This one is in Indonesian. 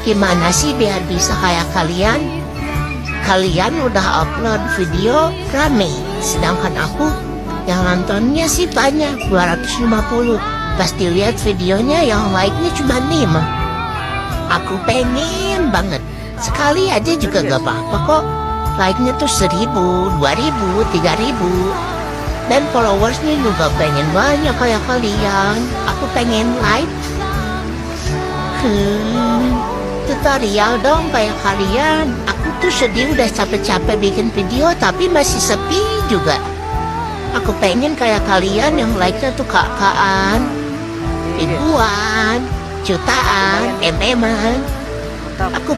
Gimana sih biar bisa kayak kalian? Kalian udah upload video rame, sedangkan aku yang nontonnya sih banyak, 250. Pas dilihat videonya yang like-nya cuma 5. Aku pengen banget, sekali aja juga gak apa-apa kok. Like-nya tuh 1000, 2000, 3000. Dan followersnya juga pengen banyak kayak kalian. Aku pengen like. Tutorial dong kayak kalian. Aku tuh sedih udah capek-capek bikin video tapi masih sepi juga. Aku pengen kayak kalian yang like-nya tuh kakaan, ribuan, jutaan, MM-an. Aku